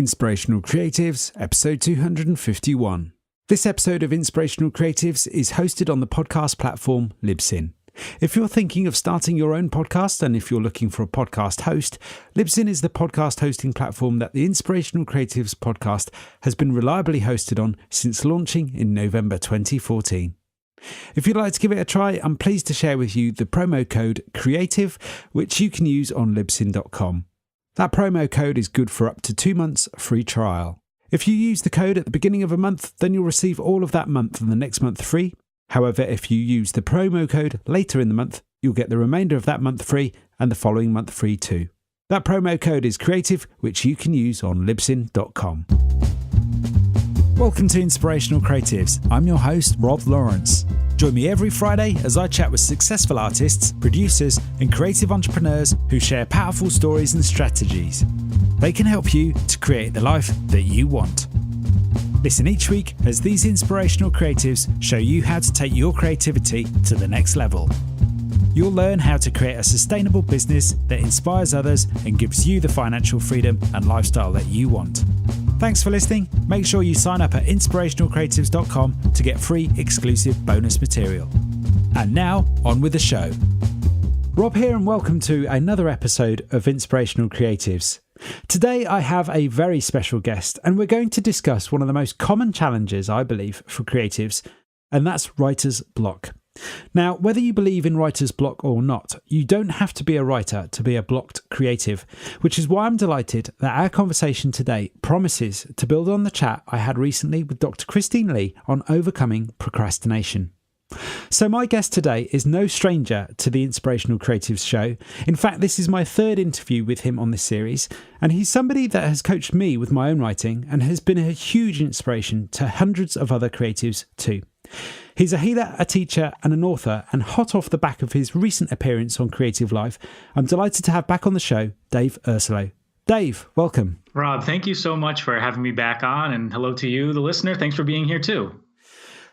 Inspirational Creatives, episode 251. This episode of Inspirational Creatives is hosted on the podcast platform Libsyn. If you're thinking of starting your own podcast and if you're looking for a podcast host, Libsyn is the podcast hosting platform that the Inspirational Creatives podcast has been reliably hosted on since launching in November 2014. If you'd like to give it a try, I'm pleased to share with you the promo code CREATIVE, which you can use on libsyn.com. That promo code is good for up to 2 months free trial. If you use the code at the beginning of a month, then you'll receive all of that month and the next month free. However, if you use the promo code later in the month, you'll get the remainder of that month free and the following month free too. That promo code is CREATIVE, which you can use on libsyn.com. Welcome to Inspirational Creatives. I'm your host, Rob Lawrence. Join me every Friday as I chat with successful artists, producers, and creative entrepreneurs who share powerful stories and strategies. They can help you to create the life that you want. Listen each week as these inspirational creatives show you how to take your creativity to the next level. You'll learn how to create a sustainable business that inspires others and gives you the financial freedom and lifestyle that you want. Thanks for listening. Make sure you sign up at inspirationalcreatives.com to get free exclusive bonus material. And now, on with the show. Rob here and welcome to another episode of Inspirational Creatives. Today I have a very special guest and we're going to discuss one of the most common challenges, I believe, for creatives, and that's writer's block. Now, whether you believe in writer's block or not, you don't have to be a writer to be a blocked creative, which is why I'm delighted that our conversation today promises to build on the chat I had recently with Dr. Christine Lee on overcoming procrastination. So my guest today is no stranger to the Inspirational Creatives show. In fact, this is my third interview with him on this series, and he's somebody that has coached me with my own writing and has been a huge inspiration to hundreds of other creatives too. He's a healer, a teacher and an author, and hot off the back of his recent appearance on Creative Life, I'm delighted to have back on the show, Dave Ursillo. Dave, welcome. Rob, thank you so much for having me back on, and hello to you, the listener. Thanks for being here too.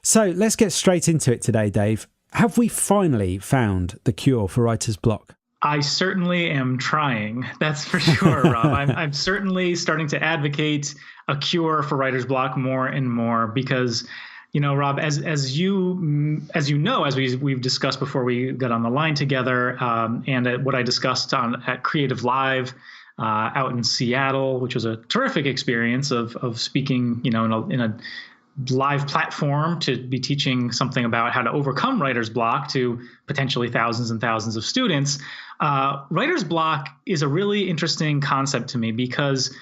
So let's get straight into it today, Dave. Have we finally found the cure for writer's block? I certainly am trying. That's for sure, Rob. I'm certainly starting to advocate a cure for writer's block more and more because, you know, Rob, as we've discussed before we got on the line together, and at what I discussed at Creative Live out in Seattle, which was a terrific experience of speaking, you know, in a live platform to be teaching something about how to overcome writer's block to potentially thousands and thousands of students. Writer's block is a really interesting concept to me because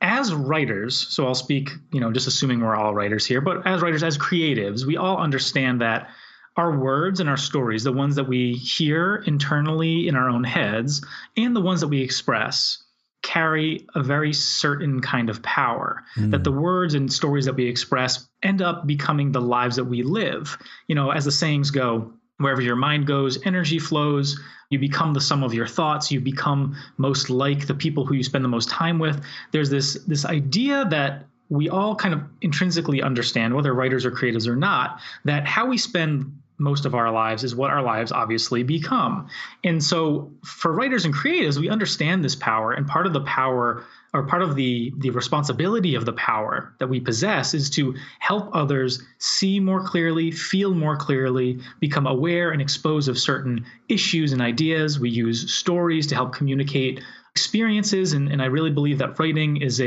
as writers, so I'll speak, you know, just assuming we're all writers here, but as writers, as creatives, we all understand that our words and our stories, the ones that we hear internally in our own heads and the ones that we express, carry a very certain kind of power, that the words and stories that we express end up becoming the lives that we live. You know, as the sayings go, wherever your mind goes, energy flows. You become the sum of your thoughts. You become most like the people who you spend the most time with. There's this idea that we all kind of intrinsically understand, whether writers or creatives or not, that how we spend most of our lives is what our lives obviously become. And so for writers and creatives, we understand this power, and part of the power or part of the responsibility of the power that we possess is to help others see more clearly, feel more clearly, become aware and exposed of certain issues and ideas. We use stories to help communicate experiences. And I really believe that writing is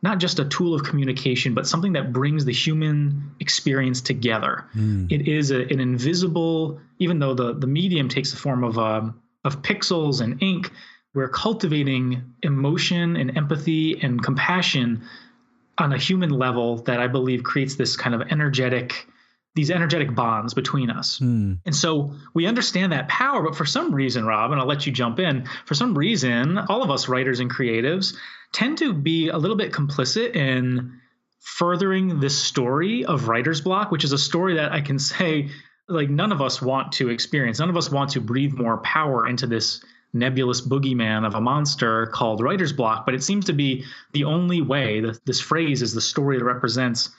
not just a tool of communication, but something that brings the human experience together. It is an invisible, even though the medium takes the form of pixels and ink, we're cultivating emotion and empathy and compassion on a human level that I believe creates this kind of these energetic bonds between us. And so we understand that power, but for some reason, Rob, and I'll let you jump in, for some reason, all of us writers and creatives tend to be a little bit complicit in furthering this story of writer's block, which is a story that I can say, like, none of us want to experience. None of us want to breathe more power into this nebulous boogeyman of a monster called writer's block, but it seems to be the only way. This phrase is the story that represents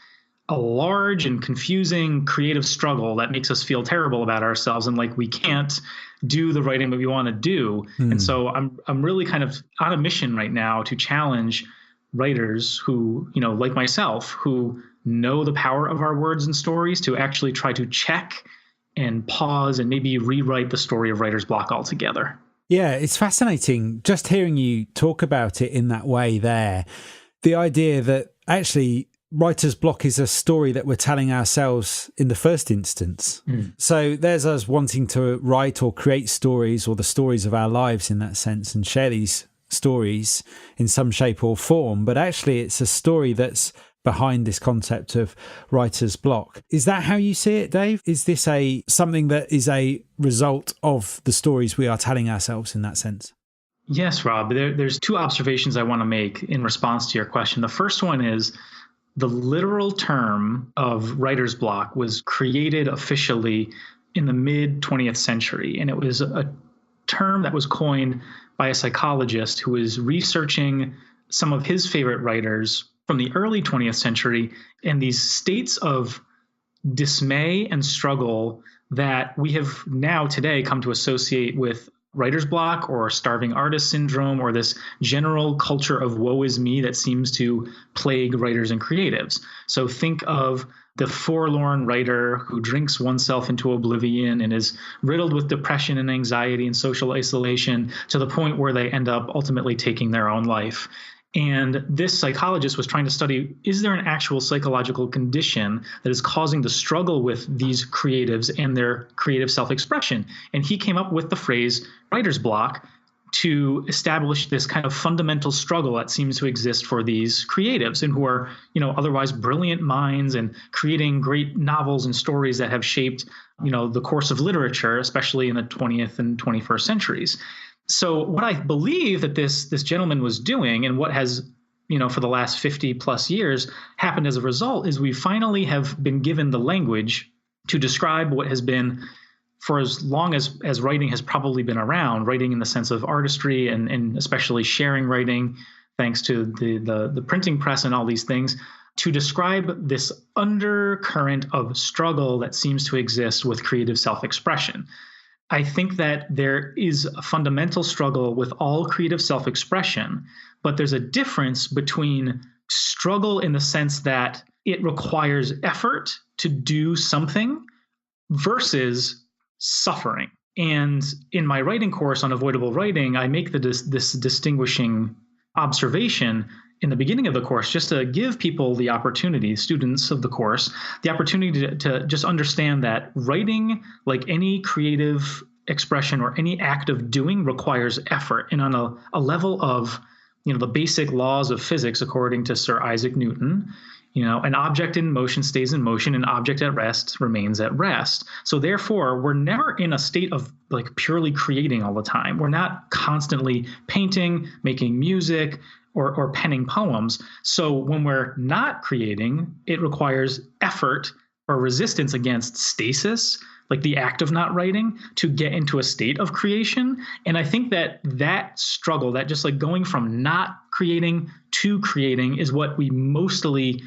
a large and confusing creative struggle that makes us feel terrible about ourselves and like we can't do the writing that we want to do. And so I'm really kind of on a mission right now to challenge writers who, like myself, who know the power of our words and stories to actually try to check and pause and maybe rewrite the story of writer's block altogether. Yeah, it's fascinating just hearing you talk about it in that way there. The idea that actually writer's block is a story that we're telling ourselves in the first instance. So there's us wanting to write or create stories or the stories of our lives in that sense and share these stories in some shape or form. But actually it's a story that's behind this concept of writer's block. Is that how you see it, Dave? Is this something that is a result of the stories we are telling ourselves in that sense? Yes, Rob. There's two observations I want to make in response to your question. The first one is the literal term of writer's block was created officially in the mid 20th century. And it was a term that was coined by a psychologist who was researching some of his favorite writers from the early 20th century and these states of dismay and struggle that we have now today come to associate with writer's block or starving artist syndrome or this general culture of woe is me that seems to plague writers and creatives. So think of the forlorn writer who drinks oneself into oblivion and is riddled with depression and anxiety and social isolation to the point where they end up ultimately taking their own life. And this psychologist was trying to study, is there an actual psychological condition that is causing the struggle with these creatives and their creative self-expression? And he came up with the phrase writer's block to establish this kind of fundamental struggle that seems to exist for these creatives and who are, otherwise brilliant minds and creating great novels and stories that have shaped, the course of literature, especially in the 20th and 21st centuries. So what I believe that this gentleman was doing and what has, for the last 50 plus years happened as a result is we finally have been given the language to describe what has been for as long as writing has probably been around, writing in the sense of artistry and especially sharing writing, thanks to the printing press and all these things, to describe this undercurrent of struggle that seems to exist with creative self-expression. I think that there is a fundamental struggle with all creative self-expression, but there's a difference between struggle in the sense that it requires effort to do something versus suffering. And in my writing course, Unavoidable Writing, I make this distinguishing observation in the beginning of the course, just to give people the opportunity, students of the course, the opportunity to just understand that writing, like any creative expression or any act of doing, requires effort. And on a level of, the basic laws of physics, according to Sir Isaac Newton, an object in motion stays in motion, an object at rest remains at rest. So therefore, we're never in a state of like purely creating all the time. We're not constantly painting, making music, or penning poems. So when we're not creating, it requires effort or resistance against stasis, like the act of not writing, to get into a state of creation. And I think that struggle, that just like going from not creating to creating, is what we mostly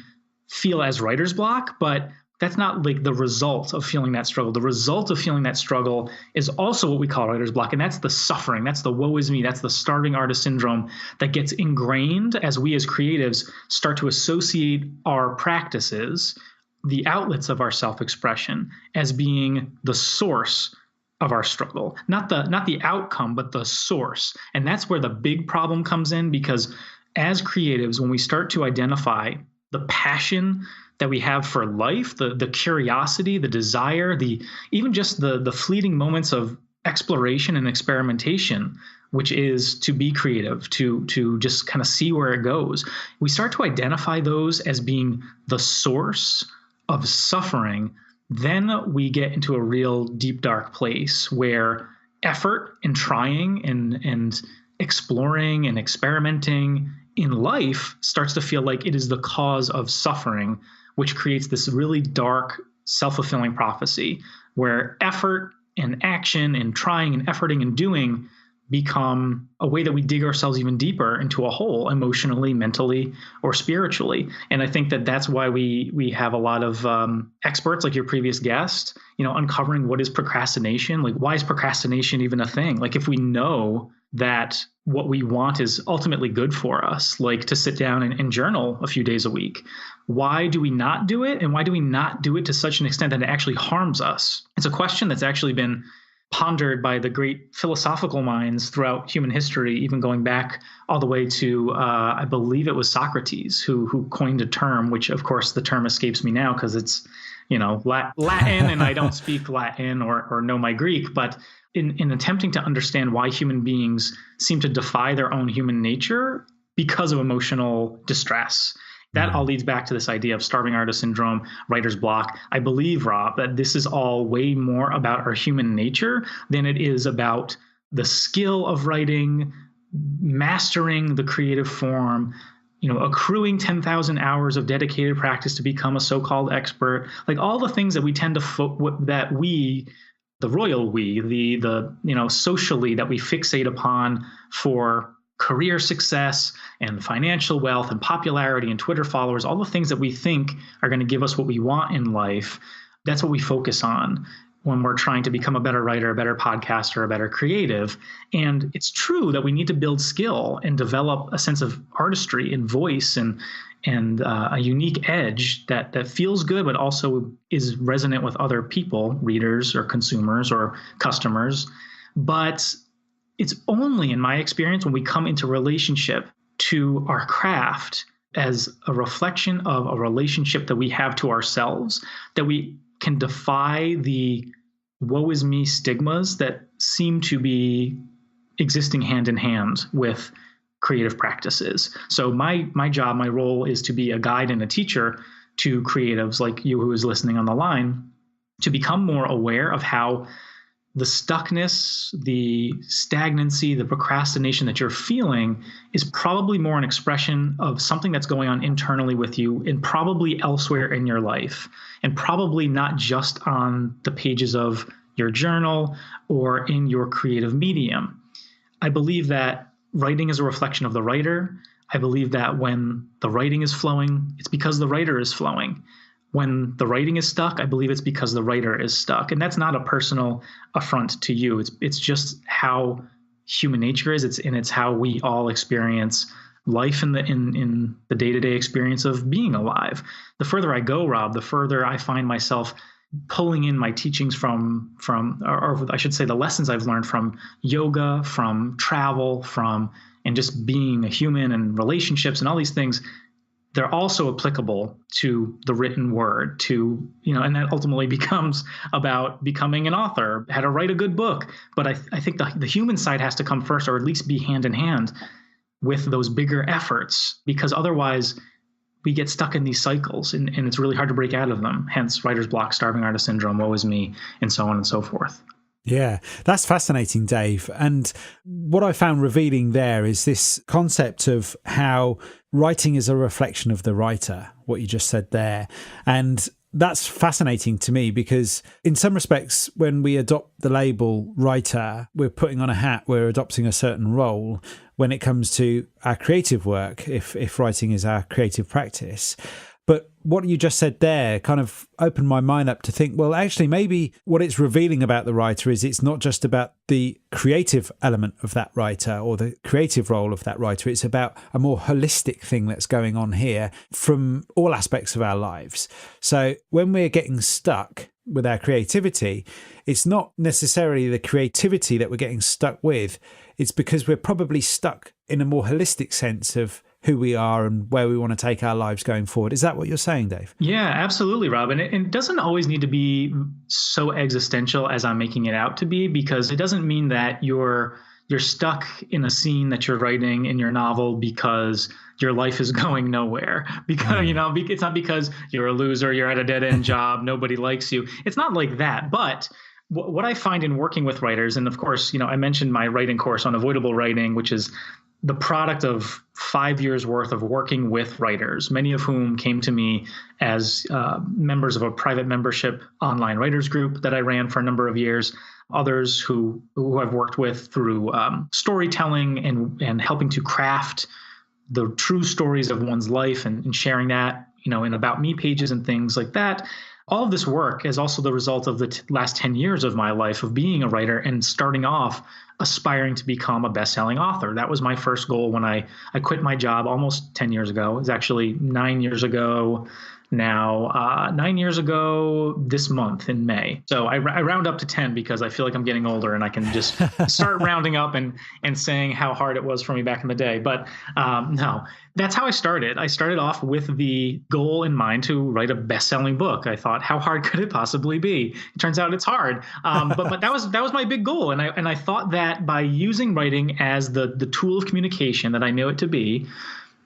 feel as writer's block, but that's not like the result of feeling that struggle. The result of feeling that struggle is also what we call writer's block, and that's the suffering. That's the woe is me. That's the starving artist syndrome that gets ingrained as we as creatives start to associate our practices, the outlets of our self-expression, as being the source of our struggle. Not the outcome, but the source. And that's where the big problem comes in, because as creatives, when we start to identify the passion that we have for life, the curiosity, the desire, even just the fleeting moments of exploration and experimentation, which is to be creative, to just kind of see where it goes. We start to identify those as being the source of suffering. Then we get into a real deep, dark place where effort and trying and exploring and experimenting in life starts to feel like it is the cause of suffering, which creates this really dark, self-fulfilling prophecy where effort and action and trying and efforting and doing become a way that we dig ourselves even deeper into a hole, emotionally, mentally, or spiritually. And I think that that's why we have a lot of experts like your previous guest, uncovering what is procrastination. Like, why is procrastination even a thing? Like, if we know that what we want is ultimately good for us, like to sit down and journal a few days a week. Why do we not do it? And why do we not do it to such an extent that it actually harms us? It's a question that's actually been pondered by the great philosophical minds throughout human history, even going back all the way to, I believe it was Socrates who coined a term, which of course the term escapes me now because it's, Latin and I don't speak Latin or know my Greek, but in attempting to understand why human beings seem to defy their own human nature because of emotional distress. That all leads back to this idea of starving artist syndrome, writer's block. I believe, Rob, that this is all way more about our human nature than it is about the skill of writing, mastering the creative form, accruing 10,000 hours of dedicated practice to become a so-called expert. Like all the things that we tend to the royal we, the socially that we fixate upon for career success and financial wealth and popularity and Twitter followers, all the things that we think are going to give us what we want in life. That's what we focus on when we're trying to become a better writer, a better podcaster, a better creative. And it's true that we need to build skill and develop a sense of artistry and voice and a unique edge that feels good, but also is resonant with other people, readers or consumers or customers. But it's only, in my experience, when we come into relationship to our craft as a reflection of a relationship that we have to ourselves, that we can defy the woe is me stigmas that seem to be existing hand in hand with creative practices. So my job, my role is to be a guide and a teacher to creatives like you who is listening on the line to become more aware of how the stuckness, the stagnancy, the procrastination that you're feeling is probably more an expression of something that's going on internally with you and probably elsewhere in your life, and probably not just on the pages of your journal or in your creative medium. I believe that writing is a reflection of the writer. I believe that when the writing is flowing, it's because the writer is flowing. When the writing is stuck, I believe it's because the writer is stuck. And that's not a personal affront to you. It's just how human nature is. It's how we all experience life in the day-to-day experience of being alive. The further I go, Rob, the further I find myself pulling in my teachings from or I should say the lessons I've learned from yoga, from travel, and just being a human and relationships and all these things. They're also applicable to the written word, and that ultimately becomes about becoming an author, how to write a good book. But I think the human side has to come first, or at least be hand in hand with those bigger efforts, because otherwise we get stuck in these cycles and it's really hard to break out of them. Hence writer's block, starving artist syndrome, woe is me, and so on and so forth. Yeah, that's fascinating, Dave. And what I found revealing there is this concept of how writing is a reflection of the writer, what you just said there. And that's fascinating to me because in some respects, when we adopt the label writer, we're putting on a hat, we're adopting a certain role when it comes to our creative work, if writing is our creative practice. But what you just said there kind of opened my mind up to think, well, actually, maybe what it's revealing about the writer is it's not just about the creative element of that writer or the creative role of that writer. It's about a more holistic thing that's going on here from all aspects of our lives. So when we're getting stuck with our creativity, it's not necessarily the creativity that we're getting stuck with. It's because we're probably stuck in a more holistic sense of who we are and where we want to take our lives going forward. Is that what you're saying, Dave? Yeah, absolutely, Rob. And it doesn't always need to be so existential as I'm making it out to be, because it doesn't mean that you're stuck in a scene that you're writing in your novel because your life is going nowhere. Because it's not because you're a loser, you're at a dead-end job, nobody likes you. It's not like that. But what I find in working with writers, and of course, I mentioned my writing course, Unavoidable Writing, which is the product of 5 years worth of working with writers, many of whom came to me as members of a private membership online writers group that I ran for a number of years. Others who I've worked with through storytelling and helping to craft the true stories of one's life and sharing that, in About Me pages and things like that. All of this work is also the result of the last 10 years of my life of being a writer and starting off aspiring to become a best-selling author. That was my first goal when I quit my job almost 10 years ago. It was actually 9 years ago now, 9 years ago this month in May. So I round up to 10 because I feel like I'm getting older and I can just start rounding up and saying how hard it was for me back in the day. But no, that's how I started. I started off with the goal in mind to write a best-selling book. I thought, how hard could it possibly be? It turns out it's hard. But that was my big goal. And I thought that by using writing as the tool of communication that I knew it to be,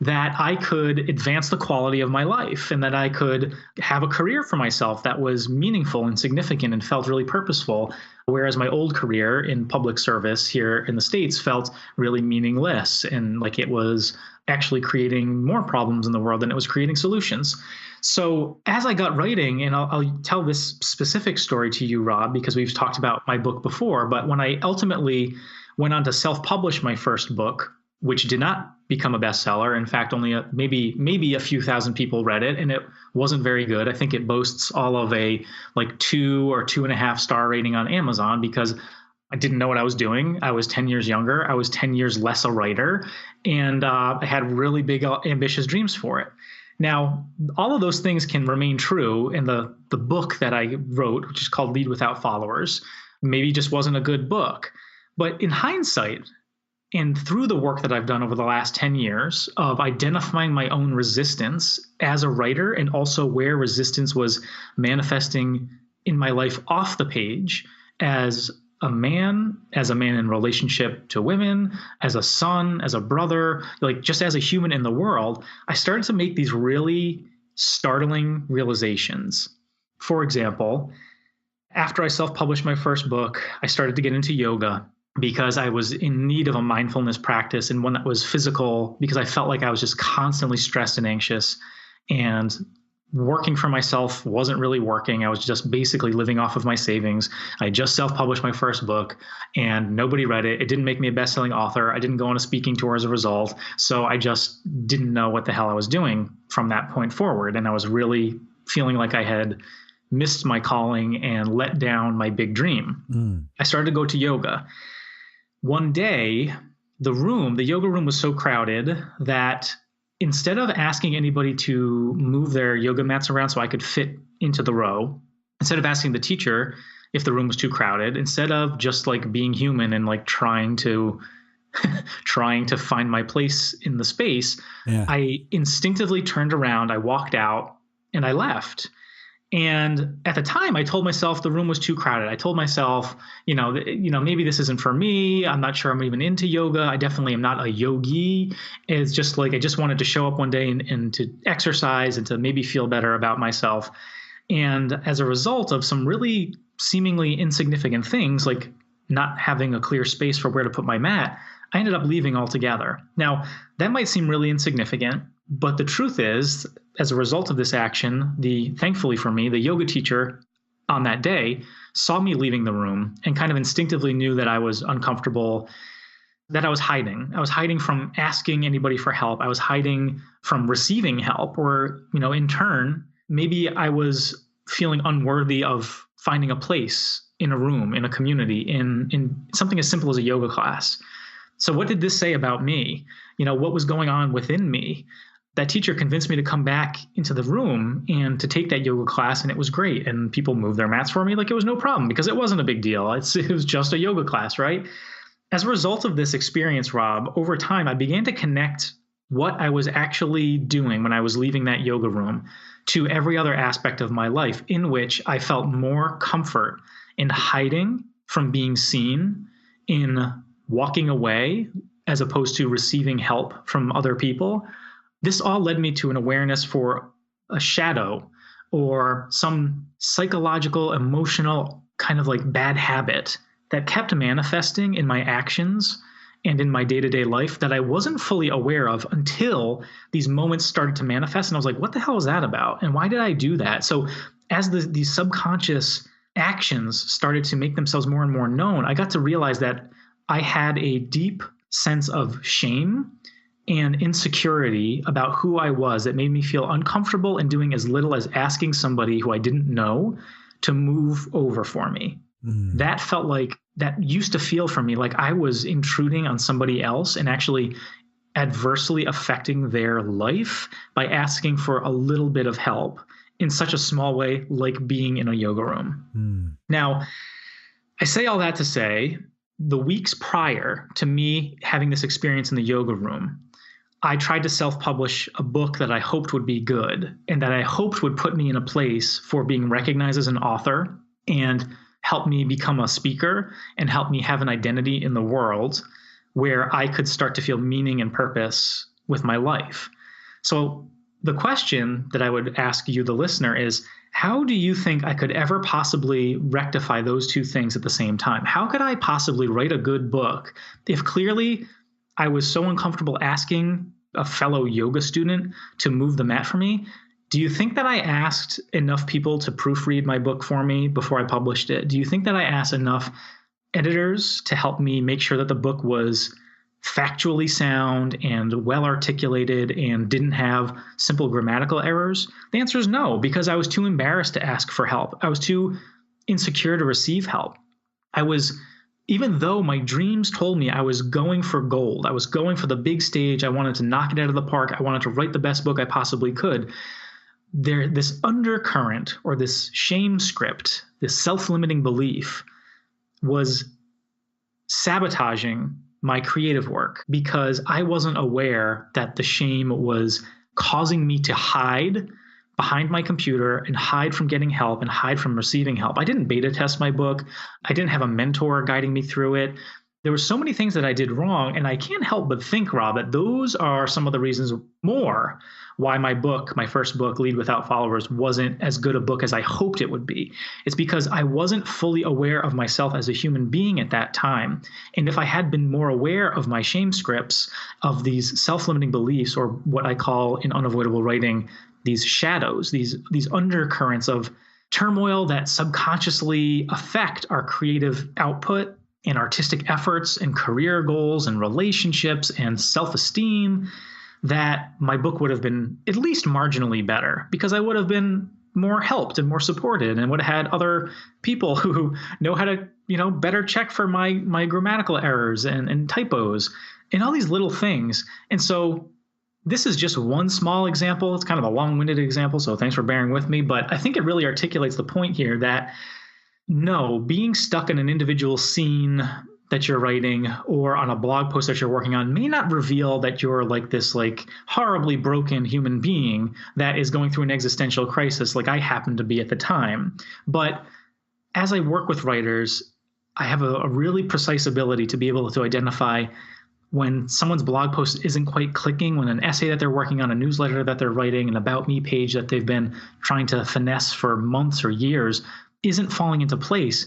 that I could advance the quality of my life and that I could have a career for myself that was meaningful and significant and felt really purposeful. Whereas my old career in public service here in the States felt really meaningless and like it was actually creating more problems in the world than it was creating solutions. So as I got writing, and I'll tell this specific story to you, Rob, because we've talked about my book before, but when I ultimately went on to self-publish my first book, which did not become a bestseller. In fact, only maybe a few thousand people read it, and it wasn't very good. I think it boasts all of a like 2 or 2.5 star rating on Amazon because I didn't know what I was doing. I was 10 years younger. I was 10 years less a writer, and I had really big, ambitious dreams for it. Now, all of those things can remain true in the book that I wrote, which is called Lead Without Followers. Maybe just wasn't a good book. But in hindsight, and through the work that I've done over the last 10 years of identifying my own resistance as a writer and also where resistance was manifesting in my life off the page as a man in relationship to women, as a son, as a brother, like just as a human in the world, I started to make these really startling realizations. For example, after I self-published my first book, I started to get into yoga because I was in need of a mindfulness practice and one that was physical because I felt like I was just constantly stressed and anxious, and working for myself wasn't really working. I was just basically living off of my savings. I just self-published my first book and nobody read it. It didn't make me a best-selling author. I didn't go on a speaking tour as a result. So I just didn't know what the hell I was doing from that point forward. And I was really feeling like I had missed my calling and let down my big dream. I started to go to yoga. One day, the yoga room was so crowded that instead of asking anybody to move their yoga mats around so I could fit into the row, instead of asking the teacher if the room was too crowded, instead of just like being human and like trying to find my place in the space, I instinctively turned around, I walked out, and I left. And at the time, I told myself the room was too crowded. I told myself, maybe this isn't for me. I'm not sure I'm even into yoga. I definitely am not a yogi. It's just like I just wanted to show up one day and to exercise and to maybe feel better about myself. And as a result of some really seemingly insignificant things, like not having a clear space for where to put my mat, I ended up leaving altogether. Now, that might seem really insignificant, but the truth is, as a result of this action, thankfully for me, the yoga teacher on that day saw me leaving the room and kind of instinctively knew that I was uncomfortable, that I was hiding. I was hiding from asking anybody for help. I was hiding from receiving help, or, in turn, maybe I was feeling unworthy of finding a place in a room, in a community, in something as simple as a yoga class. So what did this say about me? What was going on within me? That teacher convinced me to come back into the room and to take that yoga class, and it was great. And people moved their mats for me like it was no problem because it wasn't a big deal. It was just a yoga class, right? As a result of this experience, Rob, over time, I began to connect what I was actually doing when I was leaving that yoga room to every other aspect of my life, in which I felt more comfort in hiding from being seen, in walking away as opposed to receiving help from other people. This all led me to an awareness for a shadow or some psychological, emotional kind of like bad habit that kept manifesting in my actions and in my day-to-day life that I wasn't fully aware of until these moments started to manifest. And I was like, what the hell is that about? And why did I do that? So as these subconscious actions started to make themselves more and more known, I got to realize that I had a deep sense of shame and insecurity about who I was that made me feel uncomfortable in doing as little as asking somebody who I didn't know to move over for me. that felt like, that used to feel for me like I was intruding on somebody else and actually adversely affecting their life by asking for a little bit of help in such a small way, like being in a yoga room. Now, I say all that to say, the weeks prior to me having this experience in the yoga room, I tried to self-publish a book that I hoped would be good and that I hoped would put me in a place for being recognized as an author and help me become a speaker and help me have an identity in the world where I could start to feel meaning and purpose with my life. So the question that I would ask you, the listener, is how do you think I could ever possibly rectify those two things at the same time? How could I possibly write a good book if clearly I was so uncomfortable asking a fellow yoga student to move the mat for me? Do you think that I asked enough people to proofread my book for me before I published it? Do you think that I asked enough editors to help me make sure that the book was factually sound and well articulated and didn't have simple grammatical errors? The answer is no, because I was too embarrassed to ask for help. I was too insecure to receive help. Even though my dreams told me I was going for gold, I was going for the big stage, I wanted to knock it out of the park, I wanted to write the best book I possibly could, this undercurrent or this shame script, this self-limiting belief was sabotaging my creative work because I wasn't aware that the shame was causing me to hide behind my computer and hide from getting help and hide from receiving help. I didn't beta test my book. I didn't have a mentor guiding me through it. There were so many things that I did wrong, and I can't help but think, Rob, that those are some of the reasons more why my first book, Lead Without Followers, wasn't as good a book as I hoped it would be. It's because I wasn't fully aware of myself as a human being at that time. And if I had been more aware of my shame scripts, of these self-limiting beliefs, or what I call in Unavoidable writing, these shadows, these undercurrents of turmoil that subconsciously affect our creative output and artistic efforts and career goals and relationships and self-esteem, that my book would have been at least marginally better because I would have been more helped and more supported and would have had other people who know how to, better check for my grammatical errors and typos and all these little things. And so this is just one small example. It's kind of a long-winded example, so thanks for bearing with me. But I think it really articulates the point here that no, being stuck in an individual scene that you're writing or on a blog post that you're working on may not reveal that you're this horribly broken human being that is going through an existential crisis like I happened to be at the time. But as I work with writers, I have a really precise ability to be able to identify when someone's blog post isn't quite clicking, when an essay that they're working on, a newsletter that they're writing, an About Me page that they've been trying to finesse for months or years isn't falling into place.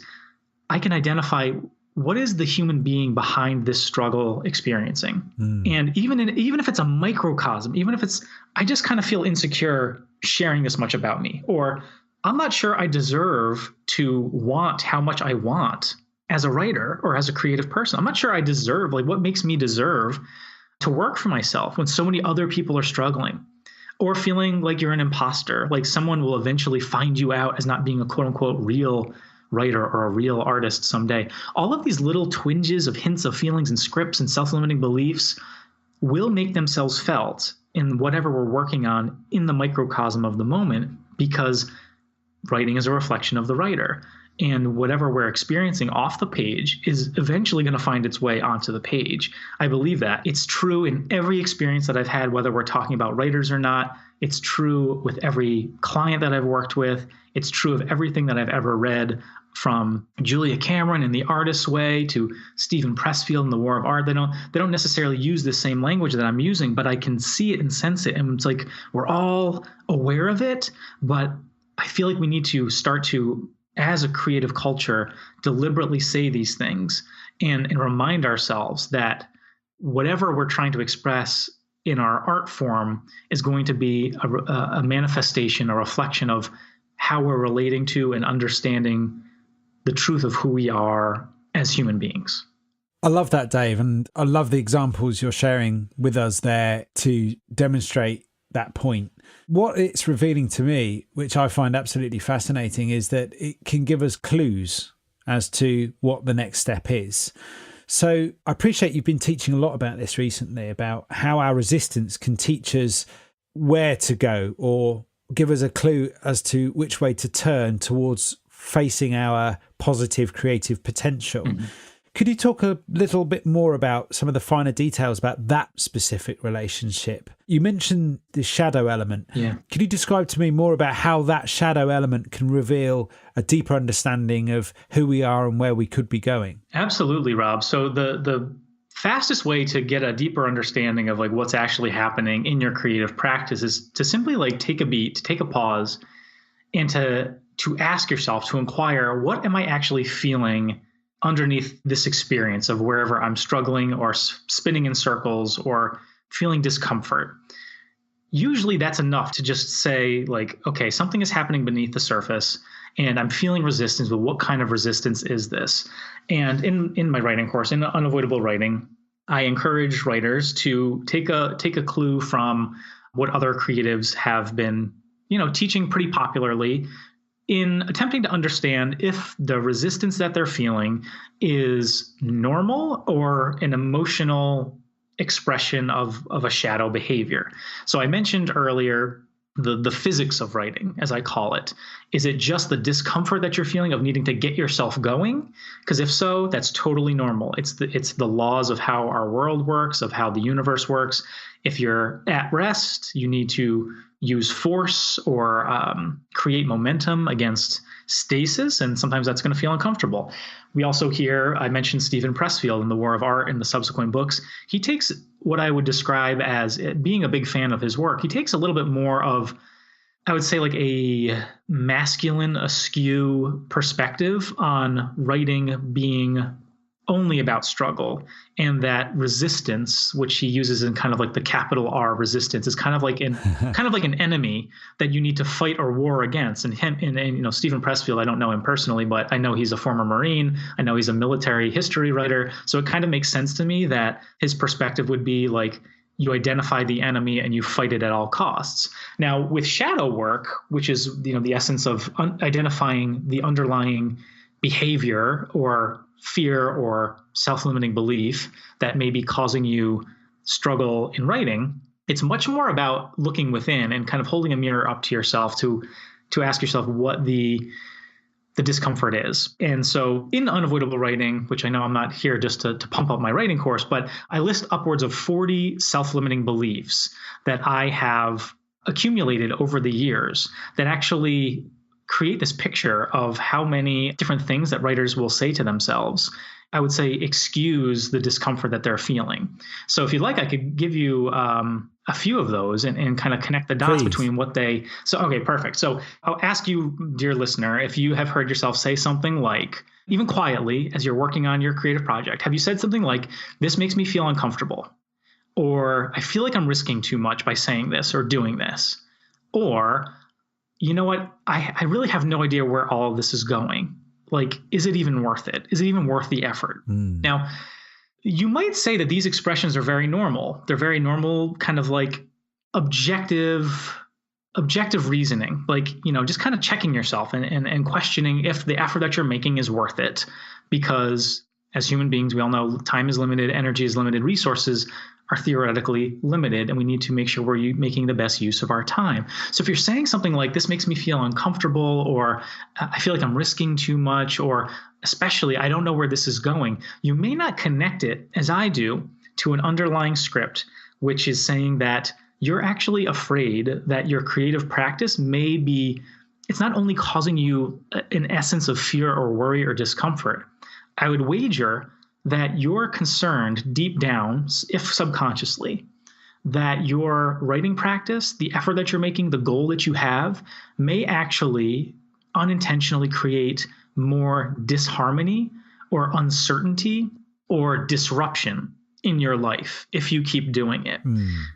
I can identify what is the human being behind this struggle experiencing. And even if it's a microcosm, even if it's, I just kind of feel insecure sharing this much about me, or I'm not sure I deserve to want how much I want as a writer or as a creative person. I'm not sure I deserve, what makes me deserve to work for myself when so many other people are struggling, or feeling like you're an imposter, like someone will eventually find you out as not being a quote unquote real writer or a real artist someday. All of these little twinges of hints of feelings and scripts and self-limiting beliefs will make themselves felt in whatever we're working on in the microcosm of the moment, because writing is a reflection of the writer. And whatever we're experiencing off the page is eventually going to find its way onto the page. I believe that. It's true in every experience that I've had, whether we're talking about writers or not. It's true with every client that I've worked with. It's true of everything that I've ever read, from Julia Cameron in The Artist's Way to Stephen Pressfield in The War of Art. They don't necessarily use the same language that I'm using, but I can see it and sense it. And it's like we're all aware of it, but I feel like we need to start to, as a creative culture, deliberately say these things and remind ourselves that whatever we're trying to express in our art form is going to be a manifestation, a reflection of how we're relating to and understanding the truth of who we are as human beings. I love that, Dave. And I love the examples you're sharing with us there to demonstrate that point. What it's revealing to me, which I find absolutely fascinating, is that it can give us clues as to what the next step is. So I appreciate you've been teaching a lot about this recently, about how our resistance can teach us where to go or give us a clue as to which way to turn towards facing our positive creative potential. Mm-hmm. Could you talk a little bit more about some of the finer details about that specific relationship? You mentioned the shadow element. Yeah. Could you describe to me more about how that shadow element can reveal a deeper understanding of who we are and where we could be going? Absolutely, Rob. So the fastest way to get a deeper understanding of like what's actually happening in your creative practice is to simply like take a beat, to take a pause, and to ask yourself, to inquire, what am I actually feeling underneath this experience of wherever I'm struggling or spinning in circles or feeling discomfort? Usually that's enough to just say like, okay, something is happening beneath the surface and I'm feeling resistance, but what kind of resistance is this? And in my writing course, in Unavoidable Writing, I encourage writers to take a clue from what other creatives have been, teaching pretty popularly, in attempting to understand if the resistance that they're feeling is normal or an emotional expression of a shadow behavior. So I mentioned earlier the physics of writing, as I call it. Is it just the discomfort that you're feeling of needing to get yourself going? Because if so, that's totally normal. It's the laws of how our world works, of how the universe works. If you're at rest, you need to use force or create momentum against stasis, and sometimes that's going to feel uncomfortable. We also hear, I mentioned Stephen Pressfield in The War of Art in the subsequent books. He takes what I would describe as, being a big fan of his work, he takes a little bit more of, I would say, like a masculine askew perspective on writing being only about struggle, and that resistance, which he uses in kind of like the capital R resistance, is kind of like an enemy that you need to fight or war against. And Stephen Pressfield, I don't know him personally, but I know he's a former Marine. I know he's a military history writer. So it kind of makes sense to me that his perspective would be like, you identify the enemy and you fight it at all costs. Now, with shadow work, which is the essence of identifying the underlying behavior or fear or self-limiting belief that may be causing you struggle in writing, it's much more about looking within and kind of holding a mirror up to yourself to ask yourself what the discomfort is. And so in Unavoidable Writing, which I know I'm not here just to pump up my writing course, but I list upwards of 40 self-limiting beliefs that I have accumulated over the years that actually create this picture of how many different things that writers will say to themselves, I would say, excuse the discomfort that they're feeling. So if you'd like, I could give you a few of those and kind of connect the dots between what they... So, okay, perfect. So I'll ask you, dear listener, if you have heard yourself say something like, even quietly as you're working on your creative project, have you said something like, this makes me feel uncomfortable? Or I feel like I'm risking too much by saying this or doing this? Or, you know what? I really have no idea where all of this is going. Like, is it even worth it? Is it even worth the effort? Now, you might say that these expressions are very normal. They're very normal, kind of like objective reasoning, like, just kind of checking yourself and questioning if the effort that you're making is worth it. Because as human beings, we all know time is limited, energy is limited, resources are theoretically limited, and we need to make sure we're making the best use of our time. So if you're saying something like, this makes me feel uncomfortable, or I feel like I'm risking too much, or especially I don't know where this is going, you may not connect it, as I do, to an underlying script, which is saying that you're actually afraid that your creative practice may be, it's not only causing you an essence of fear or worry or discomfort. I would wager that you're concerned deep down, if subconsciously, that your writing practice, the effort that you're making, the goal that you have, may actually unintentionally create more disharmony or uncertainty or disruption in your life if you keep doing it.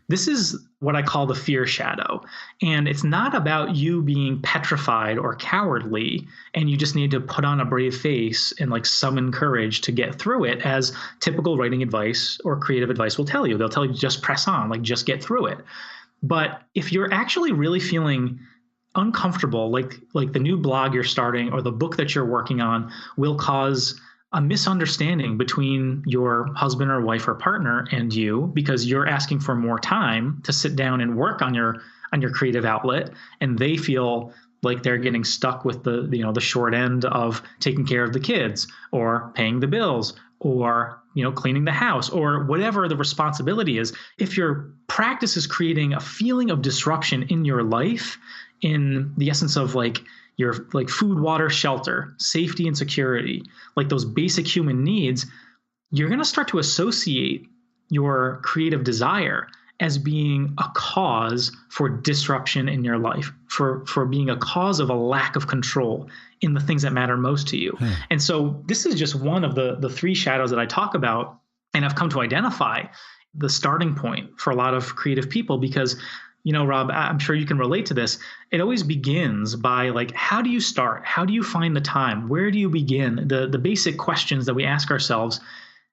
This is what I call the fear shadow. And it's not about you being petrified or cowardly and you just need to put on a brave face and like summon courage to get through it, as typical writing advice or creative advice will tell you. They'll tell you just press on, like just get through it. But if you're actually really feeling uncomfortable, like the new blog you're starting or the book that you're working on will cause a misunderstanding between your husband or wife or partner and you, because you're asking for more time to sit down and work on your creative outlet, and they feel like they're getting stuck with the short end of taking care of the kids or paying the bills or cleaning the house or whatever the responsibility is. If your practice is creating a feeling of disruption in your life, in the essence of your food, water, shelter, safety, and security, like those basic human needs, you're going to start to associate your creative desire as being a cause for disruption in your life, for being a cause of a lack of control in the things that matter most to you. And so this is just one of the three shadows that I talk about and I've come to identify the starting point for a lot of creative people, because Rob, I'm sure you can relate to this. It always begins by how do you start? How do you find the time? Where do you begin? The basic questions that we ask ourselves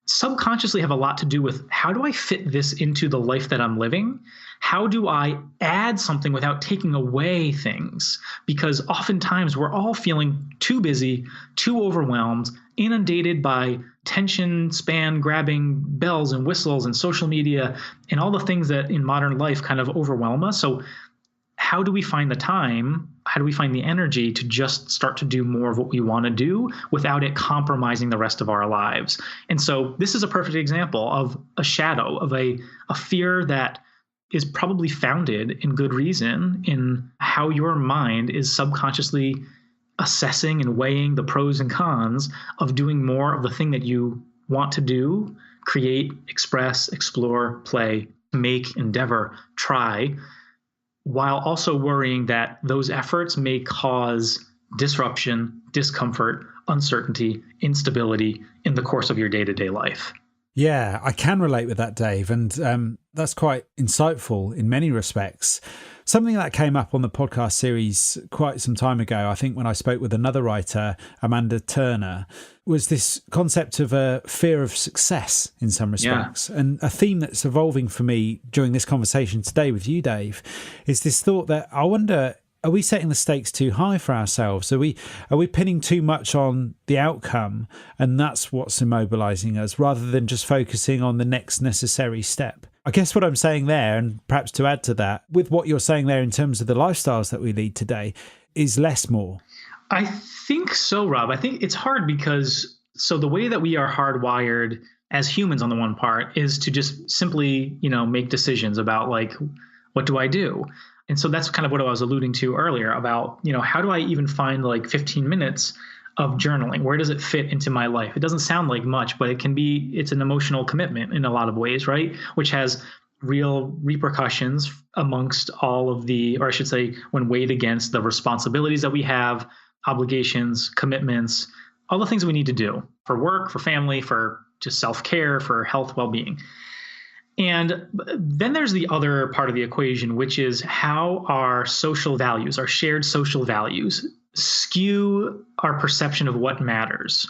subconsciously have a lot to do with, how do I fit this into the life that I'm living? How do I add something without taking away things? Because oftentimes we're all feeling too busy, too overwhelmed, inundated by attention span grabbing bells and whistles and social media and all the things that in modern life kind of overwhelm us. So how do we find the time? How do we find the energy to just start to do more of what we want to do without it compromising the rest of our lives? And so this is a perfect example of a shadow, of a fear that is probably founded in good reason in how your mind is subconsciously assessing and weighing the pros and cons of doing more of the thing that you want to do, create, express, explore, play, make, endeavor, try, while also worrying that those efforts may cause disruption, discomfort, uncertainty, instability in the course of your day-to-day life. Yeah, I can relate with that, Dave. And that's quite insightful in many respects. Something that came up on the podcast series quite some time ago, I think when I spoke with another writer, Amanda Turner, was this concept of a fear of success in some respects. Yeah. And a theme that's evolving for me during this conversation today with you, Dave, is this thought that I wonder, are we setting the stakes too high for ourselves? Are we pinning too much on the outcome, and that's what's immobilizing us, rather than just focusing on the next necessary step? I guess what I'm saying there, and perhaps to add to that, with what you're saying there in terms of the lifestyles that we lead today, is less more. I think so, Rob. I think it's hard because the way that we are hardwired as humans on the one part is to just simply, make decisions about what do I do? And so that's kind of what I was alluding to earlier about, how do I even find 15 minutes of journaling? Where does it fit into my life? It doesn't sound like much, but it's an emotional commitment in a lot of ways, right? Which has real repercussions amongst all of or I should say, when weighed against the responsibilities that we have, obligations, commitments, all the things we need to do for work, for family, for just self-care, for health, well-being. And then there's the other part of the equation, which is how our social values, our shared social values, skew our perception of what matters.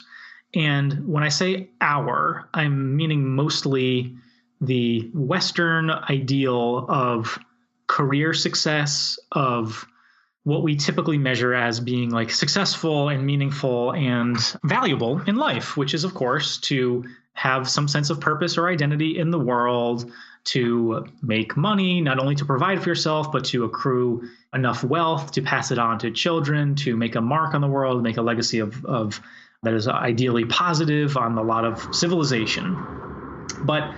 And when I say our, I'm meaning mostly the Western ideal of career success, of what we typically measure as being successful and meaningful and valuable in life, which is, of course, to have some sense of purpose or identity in the world, to make money, not only to provide for yourself, but to accrue enough wealth to pass it on to children, to make a mark on the world, make a legacy of that is ideally positive on a lot of civilization. But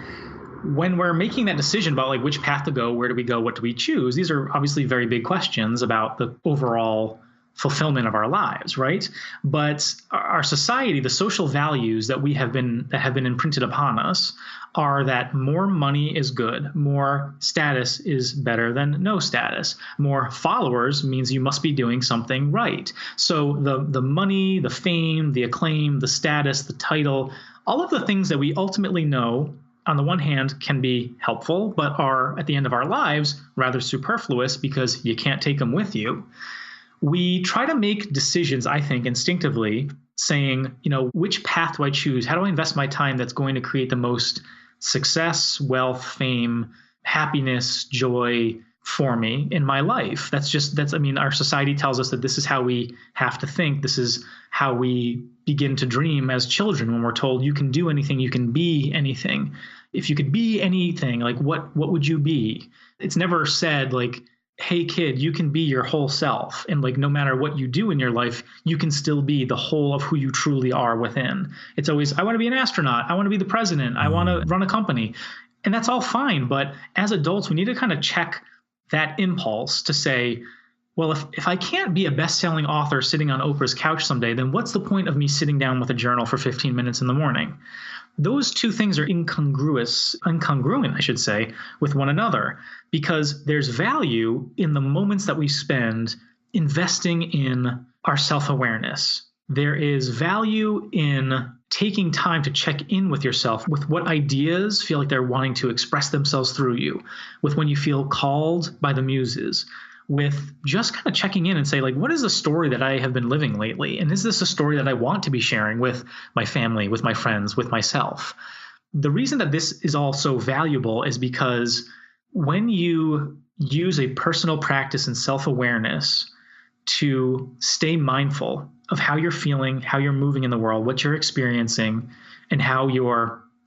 when we're making that decision about which path to go, where do we go, what do we choose, these are obviously very big questions about the overall fulfillment of our lives, right? But our society, the social values that have been imprinted upon us are that more money is good, more status is better than no status, more followers means you must be doing something right. So the money, the fame, the acclaim, the status, the title, all of the things that we ultimately know on the one hand can be helpful, but are at the end of our lives rather superfluous because you can't take them with you. We try to make decisions, I think, instinctively, saying, which path do I choose? How do I invest my time that's going to create the most success, wealth, fame, happiness, joy, for me in my life. Our society tells us that this is how we have to think. This is how we begin to dream as children when we're told you can do anything, you can be anything. If you could be anything, like what would you be? It's never said like, hey kid, you can be your whole self. And like, no matter what you do in your life, you can still be the whole of who you truly are within. It's always, I want to be an astronaut. I want to be the president. I want to run a company. And that's all fine. But as adults, we need to kind of check that impulse to say, well, if I can't be a best-selling author sitting on Oprah's couch someday, then what's the point of me sitting down with a journal for 15 minutes in the morning? Those two things are incongruent, I should say, with one another, because there's value in the moments that we spend investing in our self-awareness. There is value in taking time to check in with yourself, with what ideas feel like they're wanting to express themselves through you, with when you feel called by the muses, with just kind of checking in and say, like, what is the story that I have been living lately? And is this a story that I want to be sharing with my family, with my friends, with myself? The reason that this is all so valuable is because when you use a personal practice in self-awareness to stay mindful of how you're feeling, how you're moving in the world, what you're experiencing, and how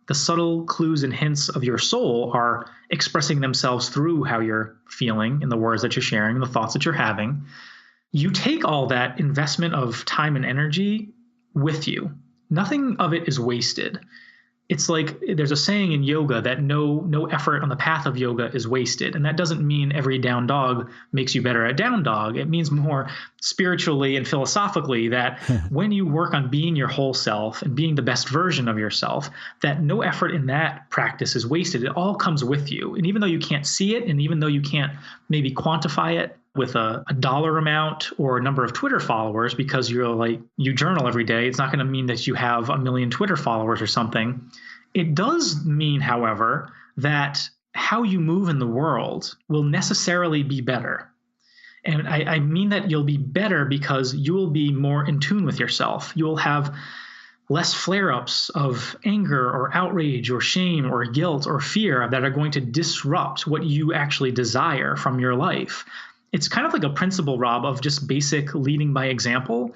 the subtle clues and hints of your soul are expressing themselves through how you're feeling in the words that you're sharing, the thoughts that you're having, you take all that investment of time and energy with you. Nothing of it is wasted. It's like there's a saying in yoga that no effort on the path of yoga is wasted. And that doesn't mean every down dog makes you better at down dog. It means more spiritually and philosophically that when you work on being your whole self and being the best version of yourself, that no effort in that practice is wasted. It all comes with you. And even though you can't see it, and even though you can't maybe quantify it with a dollar amount or a number of Twitter followers, because you journal every day, it's not going to mean that you have 1 million Twitter followers or something. It does mean, however, that how you move in the world will necessarily be better. And I mean that you'll be better because you will be more in tune with yourself. You will have less flare-ups of anger or outrage or shame or guilt or fear that are going to disrupt what you actually desire from your life. It's kind of like a principle, Rob, of just basic leading by example,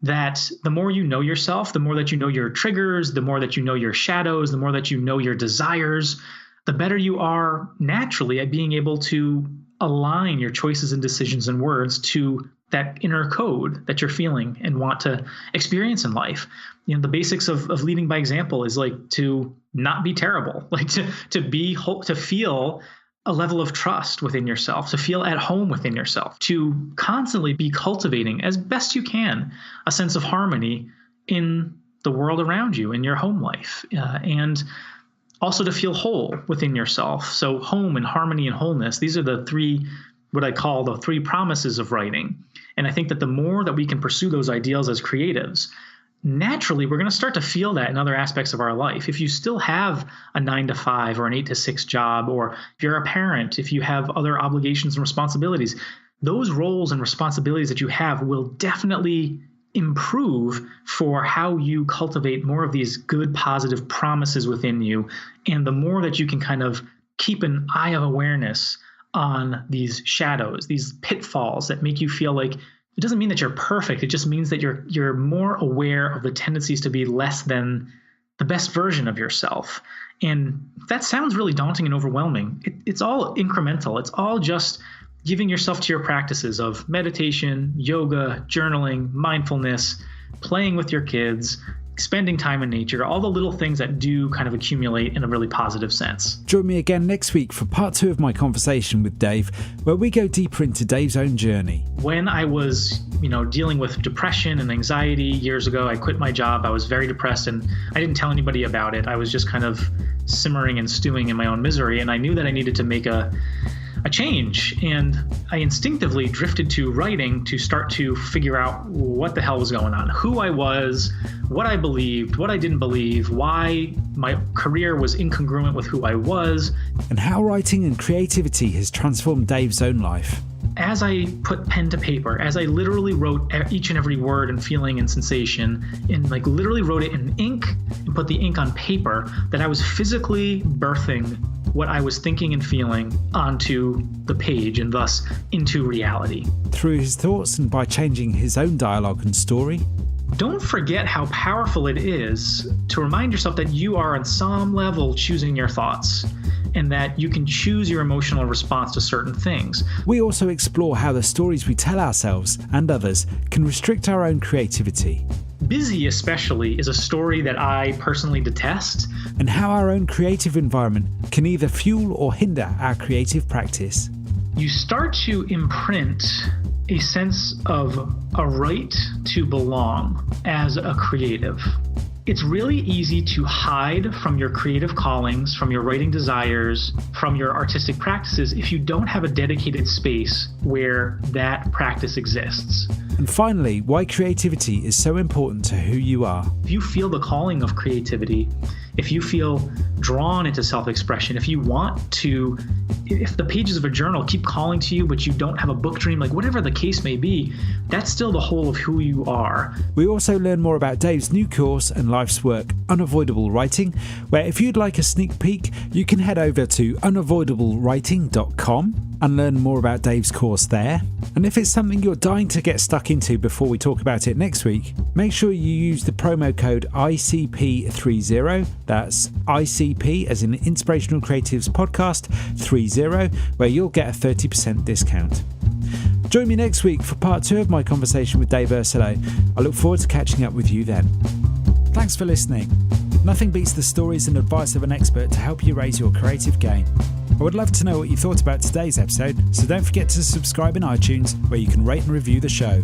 that the more you know yourself, the more that you know your triggers, the more that you know your shadows, the more that you know your desires, the better you are naturally at being able to align your choices and decisions and words to that inner code that you're feeling and want to experience in life. You know, the basics of leading by example is like to not be terrible, like to feel a level of trust within yourself, to feel at home within yourself, to constantly be cultivating as best you can a sense of harmony in the world around you, in your home life, and also to feel whole within yourself. So home and harmony and wholeness, these are the three, what I call the three promises of writing. And I think that the more that we can pursue those ideals as creatives, naturally, we're going to start to feel that in other aspects of our life. If you still have a 9-to-5 or an 8-to-6 job, or if you're a parent, if you have other obligations and responsibilities, those roles and responsibilities that you have will definitely improve for how you cultivate more of these good, positive promises within you. And the more that you can kind of keep an eye of awareness on these shadows, these pitfalls that make you feel like it doesn't mean that you're perfect. It just means that you're more aware of the tendencies to be less than the best version of yourself. And that sounds really daunting and overwhelming. It's all incremental. It's all just giving yourself to your practices of meditation, yoga, journaling, mindfulness, playing with your kids, spending time in nature, all the little things that do kind of accumulate in a really positive sense. Join me again next week for part 2 of my conversation with Dave, where we go deeper into Dave's own journey. When I was, dealing with depression and anxiety years ago, I quit my job. I was very depressed and I didn't tell anybody about it. I was just kind of simmering and stewing in my own misery. And I knew that I needed to make a change. And I instinctively drifted to writing to start to figure out what the hell was going on, who I was, what I believed, what I didn't believe, why my career was incongruent with who I was, and how writing and creativity has transformed Dave's own life. As I put pen to paper, as I literally wrote each and every word and feeling and sensation, and literally wrote it in ink and put the ink on paper, that I was physically birthing what I was thinking and feeling onto the page and thus into reality. Through his thoughts and by changing his own dialogue and story. Don't forget how powerful it is to remind yourself that you are on some level choosing your thoughts and that you can choose your emotional response to certain things. We also explore how the stories we tell ourselves and others can restrict our own creativity. Busy especially is a story that I personally detest. And how our own creative environment can either fuel or hinder our creative practice. You start to imprint a sense of a right to belong as a creative. It's really easy to hide from your creative callings, from your writing desires, from your artistic practices if you don't have a dedicated space where that practice exists. And finally, why creativity is so important to who you are. If you feel the calling of creativity, if you feel drawn into self-expression, if the pages of a journal keep calling to you, but you don't have a book dream, like whatever the case may be, that's still the whole of who you are. We also learn more about Dave's new course and life's work, Unavoidable Writing, where if you'd like a sneak peek, you can head over to unavoidablewriting.com and learn more about Dave's course there. And if it's something you're dying to get stuck into before we talk about it next week, make sure you use the promo code ICP30, that's ICP as in Inspirational Creatives Podcast 30, where you'll get a 30% discount. Join me next week for part 2 of my conversation with Dave Ursillo. I look forward to catching up with you then. Thanks for listening. Nothing beats the stories and advice of an expert to help you raise your creative game. I would love to know what you thought about today's episode, so don't forget to subscribe in iTunes, where you can rate and review the show.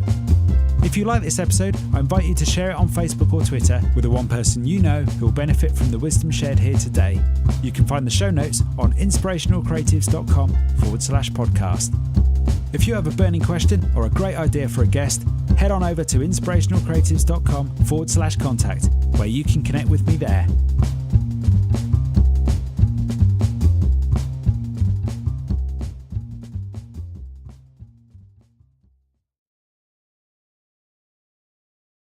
If you like this episode, I invite you to share it on Facebook or Twitter with the one person you know who will benefit from the wisdom shared here today. You can find the show notes on inspirationalcreatives.com/podcast. If you have a burning question or a great idea for a guest, head on over to inspirationalcreatives.com/contact, where you can connect with me there.